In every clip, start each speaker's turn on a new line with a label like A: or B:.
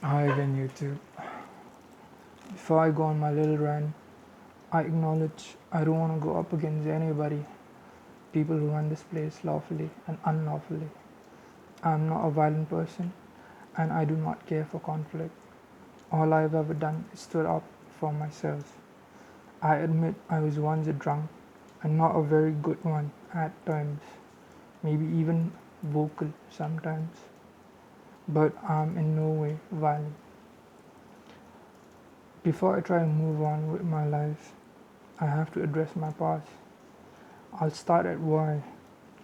A: Hi again, YouTube. Before I go on my little rant, I acknowledge I don't want to go up against anybody, people who run this place lawfully and unlawfully. I'm not a violent person and I do not care for conflict. All I've ever done is stood up for myself. I admit I was once a drunk and not a very good one at times, maybe even vocal sometimes, but I'm in no way violent. Before I try to move on with my life, I have to address my past. I'll start at why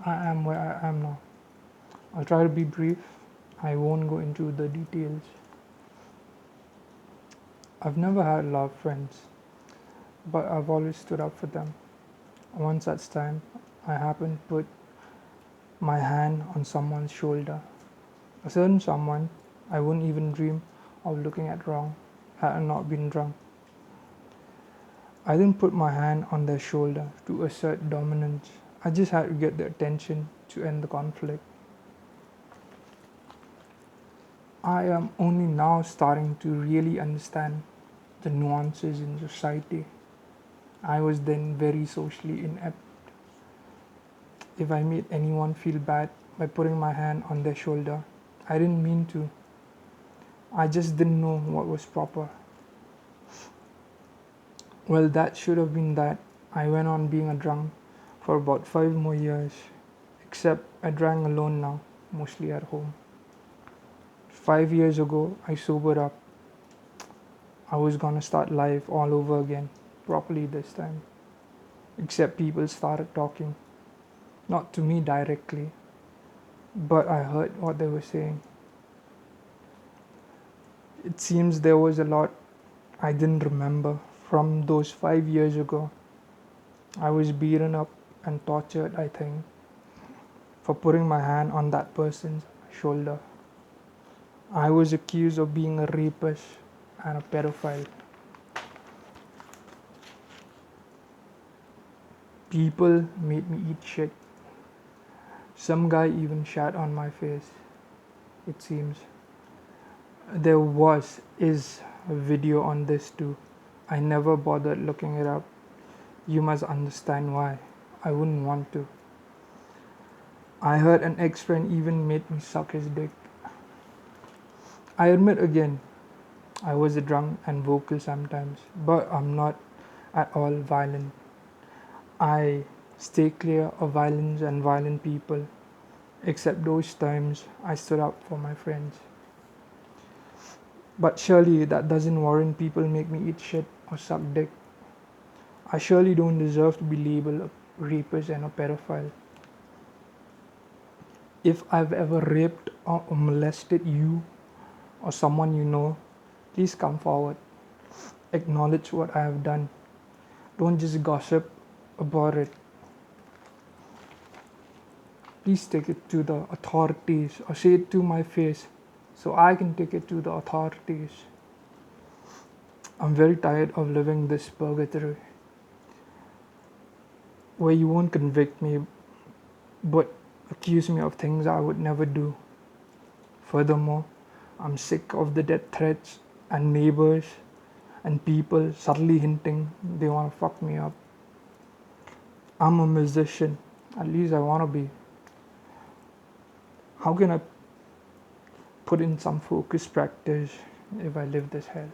A: I am where I am now. I'll try to be brief. I won't go into the details. I've never had a lot of friends, but I've always stood up for them. One such time, I happened to put my hand on someone's shoulder. A certain someone I wouldn't even dream of looking at wrong had I not been drunk. I didn't put my hand on their shoulder to assert dominance. I just had to get their attention to end the conflict. I am only now starting to really understand the nuances in society. I was then very socially inept. If I made anyone feel bad by putting my hand on their shoulder, I didn't mean to. I just didn't know what was proper. Well, that should have been that. I went on being a drunk for about 5 more years, except I drank alone now, mostly at home. 5 years ago, I sobered up. I was gonna start life all over again, properly this time. Except people started talking. Not to me directly, but I heard what they were saying. It seems there was a lot I didn't remember from those 5 years ago. I was beaten up and tortured, I think, for putting my hand on that person's shoulder. I was accused of being a rapist and a pedophile. People made me eat shit. Some guy even shat on my face, it seems. There is a video on this too. I never bothered looking it up. You must understand why. I wouldn't want to. I heard an ex-friend even made me suck his dick. I admit again, I was a drunk and vocal sometimes, but I'm not at all violent. I stay clear of violence and violent people, except those times I stood up for my friends. But surely that doesn't warrant people make me eat shit or suck dick. I surely don't deserve to be labeled a rapist and a pedophile. If I've ever raped or molested you or someone you know, please come forward. Acknowledge what I have done. Don't just gossip about it. Please take it to the authorities or say it to my face so I can take it to the authorities. I'm very tired of living this purgatory where you won't convict me but accuse me of things I would never do. Furthermore, I'm sick of the death threats and neighbors and people subtly hinting they want to fuck me up. I'm a musician, at least I want to be. How can I put in some focused practice if I live this hell?